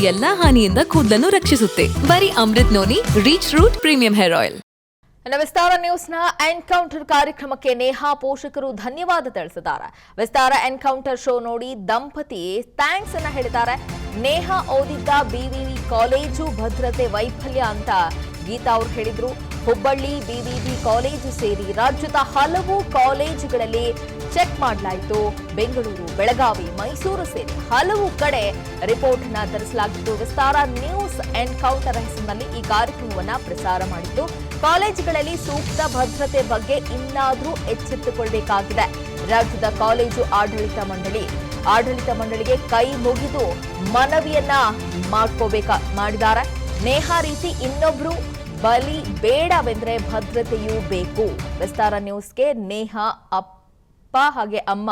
ಎಲ್ಲಾ ಹಾನಿಯಿಂದ ಕೂದಲನ್ನು ರಕ್ಷಿಸುತ್ತೆ. ಬರೀ Amrut Noni reach root premium hair oil. Vistara ನ್ಯೂಸ್ನ ಎನ್ಕೌಂಟರ್ ಕಾರ್ಯಕ್ರಮಕ್ಕೆ ನೇಹಾ ಪೋಷಕರು ಧನ್ಯವಾದ ತಿಳಿಸಿದ್ದಾರೆ. ವಿಸ್ತಾರ ಎನ್ಕೌಂಟರ್ ಶೋ ನೋಡಿ ದಂಪತಿ ಥ್ಯಾಂಕ್ಸ್ ಅನ್ನ ಹೇಳಿದ್ದಾರೆ. ನೇಹಾ ಓದಿದ್ದ ಬಿವಿವಿ ಕಾಲೇಜು ಭದ್ರತೆ ವೈಫಲ್ಯ ಅಂತ ಗೀತಾ ಅವರು ಹೇಳಿದ್ರು. ಹುಬ್ಬಳ್ಳಿ ಬಿವಿವಿ ಕಾಲೇಜು ಸೇರಿ ರಾಜ್ಯದ ಹಲವು ಕಾಲೇಜುಗಳಲ್ಲಿ ಚೆಕ್ ಮಾಡಲಾಯಿತು. ಬೆಂಗಳೂರು, ಬೆಳಗಾವಿ, ಮೈಸೂರು ಸೇರಿ ಹಲವು ಕಡೆ ರಿಪೋರ್ಟ್ ಅನ್ನ ತರಿಸಲಾಗಿತ್ತು. ವಿಸ್ತಾರ ನ್ಯೂಸ್ ಎನ್ಕೌಂಟರ್ ಹೆಸರಿನಲ್ಲಿ ಈ ಕಾರ್ಯಕ್ರಮವನ್ನ ಪ್ರಸಾರ ಮಾಡಿತ್ತು. ಕಾಲೇಜುಗಳಲ್ಲಿ ಸೂಕ್ತ ಭದ್ರತೆ ಬಗ್ಗೆ ಇನ್ನಾದರೂ ಎಚ್ಚೆತ್ತುಕೊಳ್ಳಬೇಕಾಗಿದೆ. ರಾಜ್ಯದ ಕಾಲೇಜು ಆಡಳಿತ ಮಂಡಳಿಗೆ ಕೈ ಮುಗಿದು ಮನವಿಯನ್ನ ಮಾಡಿದ್ದಾರೆ. ನೇಹಾ ರೀತಿ ಇನ್ನೊಬ್ರು ಬಲಿ ಬೇಡವೆಂದ್ರೆ ಭದ್ರತೆಯೂ ಬೇಕು. ವಿಸ್ತಾರ ನ್ಯೂಸ್ಗೆ ನೇಹಾ ಅಪ್ಪ ಹಾಗೆ ಅಮ್ಮ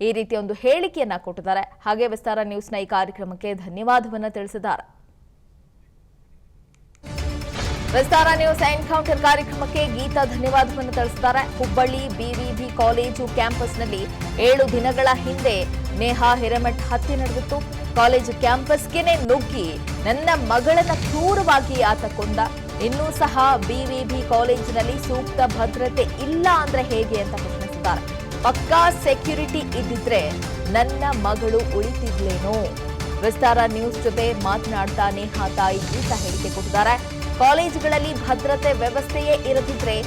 ಈ ರೀತಿಯ ಒಂದು ಹೇಳಿಕೆಯನ್ನ ಕೊಟ್ಟಿದ್ದಾರೆ. ಹಾಗೆ ವಿಸ್ತಾರ ನ್ಯೂಸ್ನ ಈ ಕಾರ್ಯಕ್ರಮಕ್ಕೆ ಧನ್ಯವಾದವನ್ನ ತಿಳಿಸಿದ್ದಾರೆ. ವಿಸ್ತಾರ ನ್ಯೂಸ್ ಎನ್ಕೌಂಟರ್ ಕಾರ್ಯಕ್ರಮಕ್ಕೆ ಗೀತಾ ಧನ್ಯವಾದವನ್ನು ತಿಳಿಸಿದ್ದಾರೆ. ಹುಬ್ಬಳ್ಳಿ ಬಿವಿವಿ ಕಾಲೇಜು ಕ್ಯಾಂಪಸ್ನಲ್ಲಿ 7 ದಿನಗಳ ಹಿಂದೆ ನೇಹಾ ಹಿರೇಮಠ್ ಹತ್ಯೆ ನಡೆದಿತ್ತು. ಕಾಲೇಜು ಕ್ಯಾಂಪಸ್ಗೆನೆ ನುಗ್ಗಿ ನನ್ನ ಮಗಳನ್ನ ಕ್ರೂರವಾಗಿ ಆತ ಕೊಂದ. ಇನ್ನೂ ಸಹ ಬಿವಿವಿ ಕಾಲೇಜಿನಲ್ಲಿ ಸೂಕ್ತ ಭದ್ರತೆ ಇಲ್ಲ ಅಂದ್ರೆ ಹೇಗೆ ಅಂತ ಪ್ರಶ್ನಿಸಿದ್ದಾರೆ. ಪಕ್ಕಾ ಸೆಕ್ಯೂರಿಟಿ ಇದ್ದಿದ್ರೆ ನನ್ನ ಮಗಳು ಉಳಿತಿದ್ಲೇನೋ. ವಿಸ್ತಾರ ನ್ಯೂಸ್ ಜೊತೆ ಮಾತನಾಡ್ತಾ ನೇಹಾ ತಾಯಿ ಗೀತಾ ಹೇಳಿಕೆ ಕೊಟ್ಟಿದ್ದಾರೆ. ಕಾಲೇಜುಗಳಲ್ಲಿ ಭದ್ರತೆ ವ್ಯವಸ್ಥೆಯೇ ಇರದಿದ್ರೆ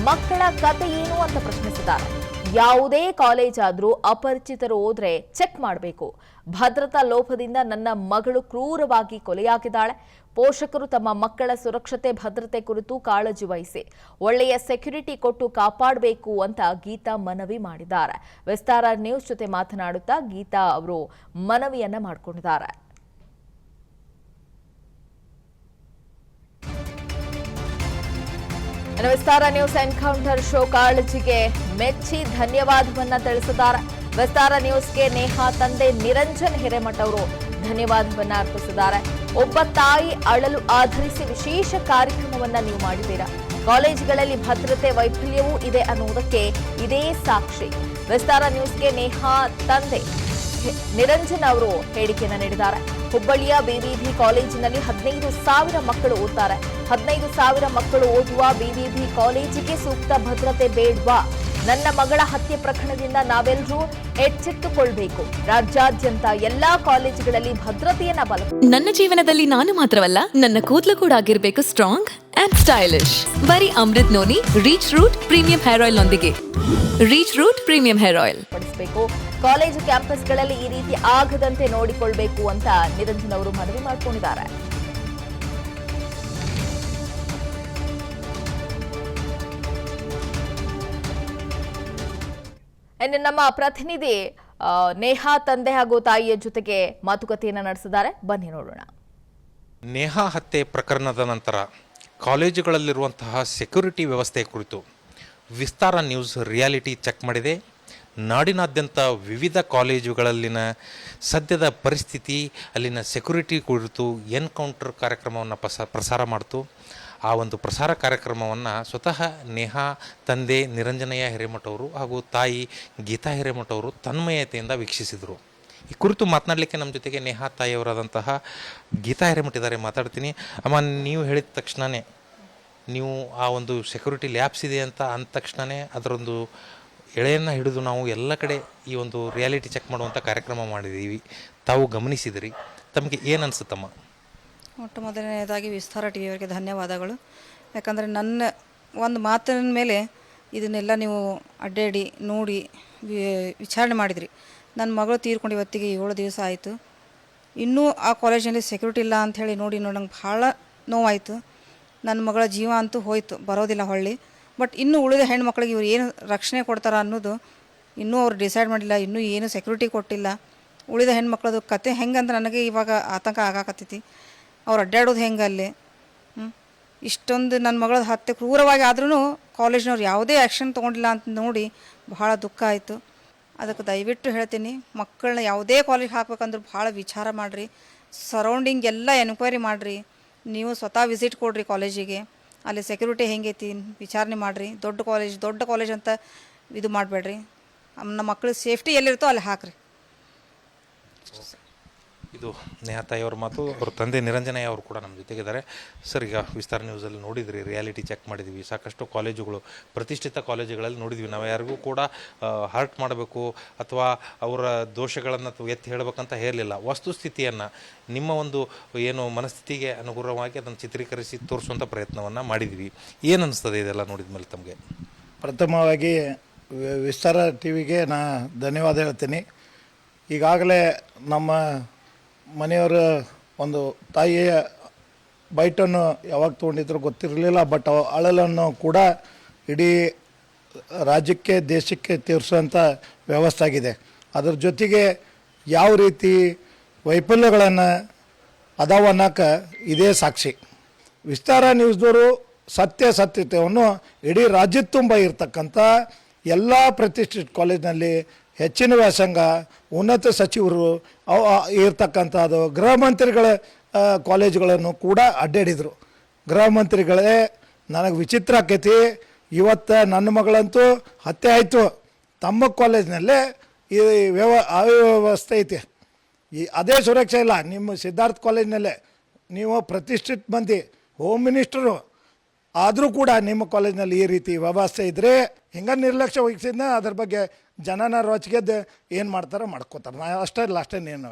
ಮಕ್ಕಳ ಕತೆ ಏನು ಅಂತ ಪ್ರಶ್ನಿಸಿದ್ದಾರೆ. ಯಾವುದೇ ಕಾಲೇಜ್ ಆದ್ರೂ ಅಪರಿಚಿತರು ಹೋದ್ರೆ ಚೆಕ್ ಮಾಡಬೇಕು. ಭದ್ರತಾ ಲೋಪದಿಂದ ನನ್ನ ಮಗಳು ಕ್ರೂರವಾಗಿ ಕೊಲೆಯಾಗಿದ್ದಾಳೆ. ಪೋಷಕರು ತಮ್ಮ ಮಕ್ಕಳ ಸುರಕ್ಷತೆ ಭದ್ರತೆ ಕುರಿತು ಕಾಳಜಿ ವಹಿಸಿ ಒಳ್ಳೆಯ ಸೆಕ್ಯೂರಿಟಿ ಕೊಟ್ಟು ಕಾಪಾಡಬೇಕು ಅಂತ ಗೀತಾ ಮನವಿ ಮಾಡಿದ್ದಾರೆ. ವಿಸ್ತಾರ ನ್ಯೂಸ್ ಜೊತೆ ಮಾತನಾಡುತ್ತಾ ಗೀತಾ ಅವರು ಮನವಿಯನ್ನ ಮಾಡಿಕೊಂಡಿದ್ದಾರೆ. ವಿಸ್ತಾರ ನ್ಯೂಸ್ ಎನ್ಕೌಂಟರ್ ಶೋ ಕಾಳಜಿಗೆ ಮೆಚ್ಚಿ ಧನ್ಯವಾದವನ್ನ ತಿಳಿಸಿದ್ದಾರೆ. ವಿಸ್ತಾರ ನ್ಯೂಸ್ಗೆ ನೇಹಾ ತಂದೆ ನಿರಂಜನ್ ಹಿರೇಮಠ್ ಅವರು ಧನ್ಯವಾದವನ್ನ ಅರ್ಪಿಸಿದ್ದಾರೆ. ಒಬ್ಬ ತಾಯಿ ಅಳಲು ಆಧರಿಸಿ ವಿಶೇಷ ಕಾರ್ಯಕ್ರಮವನ್ನ ನೀವು ಮಾಡಿದ್ದೀರಾ. ಕಾಲೇಜುಗಳಲ್ಲಿ ಭದ್ರತೆ ವೈಫಲ್ಯವೂ ಇದೆ ಅನ್ನುವುದಕ್ಕೆ ಇದೇ ಸಾಕ್ಷಿ. ವಿಸ್ತಾರ ನ್ಯೂಸ್ಗೆ ನೇಹಾ ತಂದೆ ನಿರಂಜನ್ ಅವರು ಹೇಳಿಕೆಯನ್ನು ನೀಡಿದ್ದಾರೆ. ಹುಬ್ಬಳ್ಳಿಯ ಬಿವಿವಿ ಕಾಲೇಜಿನಲ್ಲಿ 15,000 ಮಕ್ಕಳು ಓದ್ತಾರೆ. 15,000 ಮಕ್ಕಳು ಓದುವ ಬಿವಿವಿ ಕಾಲೇಜಿಗೆ ಸೂಕ್ತ ಭದ್ರತೆ ಬೇಡ್ವಾ? ನನ್ನ ಮಗಳ ಹತ್ಯೆ ಪ್ರಕರಣದಿಂದ ನಾವೆಲ್ಲರೂ ಎಚ್ಚೆತ್ತುಕೊಳ್ಬೇಕು. ರಾಜ್ಯಾದ್ಯಂತ ಎಲ್ಲಾ ಕಾಲೇಜುಗಳಲ್ಲಿ ಭದ್ರತೆಯನ್ನ ನನ್ನ ಜೀವನದಲ್ಲಿ ನಾನು ಮಾತ್ರವಲ್ಲ, ನನ್ನ ಕೂದಲು ಕೂಡ ಆಗಿರ್ಬೇಕು ಸ್ಟ್ರಾಂಗ್ ಅಂಡ್ ಸ್ಟೈಲಿಶ್. ಬರೀ Amrut Noni reach root premium hair oil ನೊಂದಿಗೆ reach root premium hair oil ಪಡಿಸಬೇಕು. ಕಾಲೇಜು ಕ್ಯಾಂಪಸ್ಗಳಲ್ಲಿ ಈ ರೀತಿ ಆಗದಂತೆ ನೋಡಿಕೊಳ್ಬೇಕು ಅಂತ ನಿರಂಜನ್ ಅವರು ಮನವಿ ಮಾಡಿಕೊಂಡಿದ್ದಾರೆ. ಇನ್ನು ನಮ್ಮ ಪ್ರತಿನಿಧಿ ನೇಹಾ ತಂದೆ ಹಾಗೂ ತಾಯಿಯ ಜೊತೆಗೆ ಮಾತುಕತೆಯನ್ನು ನಡೆಸಿದ್ದಾರೆ. ಬನ್ನಿ ನೋಡೋಣ. ನೇಹಾ ಹತ್ಯೆ ಪ್ರಕರಣದ ನಂತರ ಕಾಲೇಜುಗಳಲ್ಲಿರುವಂತಹ ಸೆಕ್ಯೂರಿಟಿ ವ್ಯವಸ್ಥೆ ಕುರಿತು ವಿಸ್ತಾರ ನ್ಯೂಸ್ ರಿಯಾಲಿಟಿ ಚೆಕ್ ಮಾಡಿದೆ. ನಾಡಿನಾದ್ಯಂತ ವಿವಿಧ ಕಾಲೇಜುಗಳಲ್ಲಿನ ಸದ್ಯದ ಪರಿಸ್ಥಿತಿ, ಅಲ್ಲಿನ ಸೆಕ್ಯೂರಿಟಿ ಕುರಿತು ಎನ್ಕೌಂಟರ್ ಕಾರ್ಯಕ್ರಮವನ್ನು ಪ್ರಸಾರ ಮಾಡ್ತು. ಆ ಒಂದು ಪ್ರಸಾರ ಕಾರ್ಯಕ್ರಮವನ್ನು ಸ್ವತಃ ನೇಹಾ ತಂದೆ ನಿರಂಜನಯ್ಯ ಹಿರೇಮಠ್ ಅವರು ಹಾಗೂ ತಾಯಿ ಗೀತಾ ಹಿರೇಮಠ್ ಅವರು ತನ್ಮಯತೆಯಿಂದ ವೀಕ್ಷಿಸಿದರು. ಈ ಕುರಿತು ಮಾತನಾಡಲಿಕ್ಕೆ ನಮ್ಮ ಜೊತೆಗೆ ನೇಹಾ ತಾಯಿಯವರಾದಂತಹ ಗೀತಾ ಹಿರೇಮಠ್ ಇದ್ದಾರೆ. ಮಾತಾಡ್ತೀನಿ. ಅಮ್ಮ, ನೀವು ಹೇಳಿದ ತಕ್ಷಣವೇ, ನೀವು ಆ ಒಂದು ಸೆಕ್ಯೂರಿಟಿ ಲ್ಯಾಬ್ಸ್ ಇದೆ ಅಂತ ಅಂದ ತಕ್ಷಣವೇ ಅದರೊಂದು ಎಳೆಯನ್ನು ಹಿಡಿದು ನಾವು ಎಲ್ಲ ಕಡೆ ಈ ಒಂದು ರಿಯಾಲಿಟಿ ಚೆಕ್ ಮಾಡುವಂಥ ಕಾರ್ಯಕ್ರಮ ಮಾಡಿದ್ದೀವಿ. ತಾವು ಗಮನಿಸಿದಿರಿ, ತಮಗೆ ಏನು ಅನಿಸುತ್ತಮ್ಮ? ಮೊಟ್ಟ ಮೊದಲನೇದಾಗಿ ವಿಸ್ತಾರ ಟಿ ವಿಯವರಿಗೆ ಧನ್ಯವಾದಗಳು. ಯಾಕಂದರೆ ನನ್ನ ಒಂದು ಮಾತಿನ ಮೇಲೆ ಇದನ್ನೆಲ್ಲ ನೀವು ಅಡ್ಡಾಡಿ ನೋಡಿ ವಿಚಾರಣೆ ಮಾಡಿದ್ರಿ. ನನ್ನ ಮಗಳು ತೀರ್ಕೊಂಡು ಇವತ್ತಿಗೆ 7 ದಿವಸ ಆಯಿತು. ಇನ್ನೂ ಆ ಕಾಲೇಜಿನಲ್ಲಿ ಸೆಕ್ಯೂರಿಟಿ ಇಲ್ಲ ಅಂಥೇಳಿ ನೋಡಿ ನಂಗೆ ಭಾಳ ನೋವಾಯಿತು. ನನ್ನ ಮಗಳ ಜೀವ ಅಂತೂ ಹೋಯಿತು, ಬರೋದಿಲ್ಲ ಹೊಳ್ಳಿ. ಬಟ್ ಇನ್ನೂ ಉಳಿದ ಹೆಣ್ಮಕ್ಳಿಗೆ ಇವ್ರು ಏನು ರಕ್ಷಣೆ ಕೊಡ್ತಾರೆ ಅನ್ನೋದು ಇನ್ನೂ ಅವ್ರು ಡಿಸೈಡ್ ಮಾಡಿಲ್ಲ. ಇನ್ನೂ ಏನು ಸೆಕ್ಯೂರಿಟಿ ಕೊಟ್ಟಿಲ್ಲ. ಉಳಿದ ಹೆಣ್ಮಕ್ಳದು ಕತೆ ಹೆಂಗಂದ್ರೆ ನನಗೆ ಇವಾಗ ಆತಂಕ ಆಗಾಕತ್ತೈತಿ. ಅವ್ರು ಅಡ್ಡಾಡೋದು ಹೆಂಗೆ ಅಲ್ಲಿ. ಇಷ್ಟೊಂದು ನನ್ನ ಮಗಳ ಹತ್ಯೆ ಕ್ರೂರವಾಗಿ ಆದ್ರೂ ಕಾಲೇಜ್ನವ್ರು ಯಾವುದೇ ಆ್ಯಕ್ಷನ್ ತೊಗೊಂಡಿಲ್ಲ ಅಂತ ನೋಡಿ ಭಾಳ ದುಃಖ ಆಯಿತು. ಅದಕ್ಕೆ ದಯವಿಟ್ಟು ಹೇಳ್ತೀನಿ, ಮಕ್ಕಳನ್ನ ಯಾವುದೇ ಕಾಲೇಜ್ ಹಾಕ್ಬೇಕಂದ್ರೆ ಭಾಳ ವಿಚಾರ ಮಾಡಿರಿ. ಸರೌಂಡಿಂಗ್ ಎಲ್ಲ ಎನ್ಕ್ವೈರಿ ಮಾಡಿರಿ. ನೀವು ಸ್ವತಃ ವಿಸಿಟ್ ಕೊಡಿರಿ ಕಾಲೇಜಿಗೆ. ಅಲ್ಲಿ ಸೆಕ್ಯೂರಿಟಿ ಹೆಂಗೈತಿ ವಿಚಾರಣೆ ಮಾಡಿರಿ. ದೊಡ್ಡ ಕಾಲೇಜ್ ಅಂತ ಇದು ಮಾಡಬೇಡ್ರಿ. ನಮ್ಮ ಮಕ್ಕಳ ಸೇಫ್ಟಿ ಎಲ್ಲಿರುತ್ತೋ ಅಲ್ಲಿ ಹಾಕ್ರಿ. ಇದು ನೇಹಾ ತಾಯಿಯವ್ರ ಮಾತು. ಅವ್ರ ತಂದೆ ನಿರಂಜನಯ್ಯ ಅವರು ಕೂಡ ನಮ್ಮ ಜೊತೆಗಿದ್ದಾರೆ. ಸರ್, ಈಗ ವಿಸ್ತಾರ ನ್ಯೂಸಲ್ಲಿ ನೋಡಿದ್ರಿ, ರಿಯಾಲಿಟಿ ಚೆಕ್ ಮಾಡಿದ್ವಿ, ಸಾಕಷ್ಟು ಕಾಲೇಜುಗಳು, ಪ್ರತಿಷ್ಠಿತ ಕಾಲೇಜುಗಳಲ್ಲಿ ನೋಡಿದ್ವಿ. ನಾವು ಯಾರಿಗೂ ಕೂಡ ಹರ್ಟ್ ಮಾಡಬೇಕು ಅಥವಾ ಅವರ ದೋಷಗಳನ್ನು ಎತ್ತಿ ಹೇಳಬೇಕಂತ ಹೇಳಲಿಲ್ಲ. ವಸ್ತುಸ್ಥಿತಿಯನ್ನು ನಿಮ್ಮ ಒಂದು ಏನು ಮನಸ್ಥಿತಿಗೆ ಅನುಗುಣವಾಗಿ ಅದನ್ನು ಚಿತ್ರೀಕರಿಸಿ ತೋರಿಸುವಂಥ ಪ್ರಯತ್ನವನ್ನು ಮಾಡಿದ್ವಿ. ಏನು ಅನಿಸ್ತದೆ ಇದೆಲ್ಲ ನೋಡಿದ ಮೇಲೆ ತಮಗೆ? ಪ್ರಥಮವಾಗಿ ವಿಸ್ತಾರ ಟಿ ವಿಗೆ ನಾ ಧನ್ಯವಾದ ಹೇಳ್ತೀನಿ. ಈಗಾಗಲೇ ನಮ್ಮ ಮನೆಯವರ ಒಂದು ತಾಯಿಯ ಬೈಟನ್ನು ಯಾವಾಗ ತೊಗೊಂಡಿದ್ರು ಗೊತ್ತಿರಲಿಲ್ಲ, ಬಟ್ ಅಳಲನ್ನು ಕೂಡ ಇಡೀ ರಾಜ್ಯಕ್ಕೆ ದೇಶಕ್ಕೆ ತೀರಿಸುವಂಥ ವ್ಯವಸ್ಥೆ ಆಗಿದೆ. ಅದರ ಜೊತೆಗೆ ಯಾವ ರೀತಿ ವೈಫಲ್ಯಗಳನ್ನು ಅದಾವ ಅನ್ನೋಕೆ ಇದೇ ಸಾಕ್ಷಿ. ವಿಸ್ತಾರ ನ್ಯೂಸ್ದವರು ಸತ್ಯತೆಯನ್ನು ಇಡೀ ರಾಜ್ಯದ ತುಂಬ ಇರ್ತಕ್ಕಂಥ ಎಲ್ಲ ಪ್ರತಿಷ್ಠಿತ ಕಾಲೇಜಿನಲ್ಲಿ ಹೆಚ್ಚಿನ ವ್ಯಾಸಂಗ, ಉನ್ನತ ಸಚಿವರು ಇರ್ತಕ್ಕಂಥದ್ದು, ಗೃಹ ಮಂತ್ರಿಗಳ ಕಾಲೇಜುಗಳನ್ನು ಕೂಡ ಅಡ್ಡಾಡಿದರು. ಗೃಹ ಮಂತ್ರಿಗಳೇ, ನನಗೆ ವಿಚಿತ್ರ ಆಕೈತಿ, ಇವತ್ತು ನನ್ನ ಮಗಳಂತೂ ಹತ್ಯೆ ಆಯಿತು, ತಮ್ಮ ಕಾಲೇಜಿನಲ್ಲೇ ಈ ಅವ್ಯವಸ್ಥೆ ಐತಿ, ಅದೇ ಸುರಕ್ಷೆ ಇಲ್ಲ. ನಿಮ್ಮ ಸಿದ್ಧಾರ್ಥ ಕಾಲೇಜಿನಲ್ಲೇ ನೀವು ಪ್ರತಿಷ್ಠಿತ ಮಂದಿ, ಹೋಮ್ ಮಿನಿಸ್ಟರು ಆದರೂ ಕೂಡ ನಿಮ್ಮ ಕಾಲೇಜಿನಲ್ಲಿ ಈ ರೀತಿ ವ್ಯವಸ್ಥೆ ಇದ್ದರೆ ಹಿಂಗೆ ನಿರ್ಲಕ್ಷ್ಯ ವಹಿಸಿದ್ನ ಅದ್ರ ಬಗ್ಗೆ ಜನನ ರೋಚಿಗೆದ್ದು ಏನು ಮಾಡ್ತಾರೋ ಮಾಡ್ಕೋತಾರೆ. ನಾ ಅಷ್ಟೇನೇನು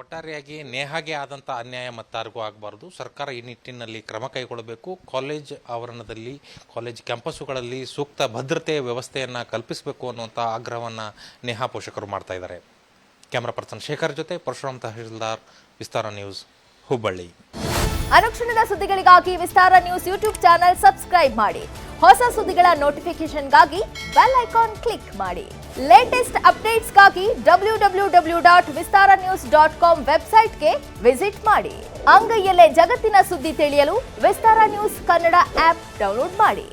ಒಟ್ಟಾರೆಯಾಗಿ ನೇಹಾಗೆ ಆದಂಥ ಅನ್ಯಾಯ ಮತ್ತಾರಿಗೂ ಆಗಬಾರ್ದು. ಸರ್ಕಾರ ಈ ನಿಟ್ಟಿನಲ್ಲಿ ಕ್ರಮ ಕೈಗೊಳ್ಳಬೇಕು. ಕಾಲೇಜ್ ಆವರಣದಲ್ಲಿ, ಕಾಲೇಜ್ ಕ್ಯಾಂಪಸ್ಸುಗಳಲ್ಲಿ ಸೂಕ್ತ ಭದ್ರತೆಯ ವ್ಯವಸ್ಥೆಯನ್ನು ಕಲ್ಪಿಸಬೇಕು ಅನ್ನುವಂಥ ಆಗ್ರಹವನ್ನು ನೇಹಾ ಪೋಷಕರು ಮಾಡ್ತಾ ಇದ್ದಾರೆ. ಕ್ಯಾಮ್ರಾ ಪರ್ಸನ್ ಶೇಖರ್ ಜೊತೆ ಪರಶುರಾಮ್ ತಹಶೀಲ್ದಾರ್, ವಿಸ್ತಾರ ನ್ಯೂಸ್, ಹುಬ್ಬಳ್ಳಿ. ಅನುಕ್ಷಣದ ಸುದ್ದಿಗಳಿಗಾಗಿ ವಿಸ್ತಾರ ನ್ಯೂಸ್ ಯೂಟ್ಯೂಬ್ ಚಾನೆಲ್ ಸಬ್ಸ್ಕ್ರೈಬ್ ಮಾಡಿ. ಹೊಸ ಸುದ್ದಿಗಳ ನೋಟಿಫಿಕೇಶನ್ಗಾಗಿ ಬೆಲ್ ಐಕಾನ್ ಕ್ಲಿಕ್ ಮಾಡಿ. ಲೇಟೆಸ್ಟ್ ಅಪ್ಡೇಟ್ಸ್ಗಾಗಿ www.vistaranews.com ವೆಬ್ಸೈಟ್ಗೆ ವಿಸಿಟ್ ಮಾಡಿ. ಅಂಗೈಯಲ್ಲೇ ಜಗತ್ತಿನ ಸುದ್ದಿ ತಿಳಿಯಲು ವಿಸ್ತಾರ ನ್ಯೂಸ್ ಕನ್ನಡ ಆಪ್ ಡೌನ್ಲೋಡ್ ಮಾಡಿ.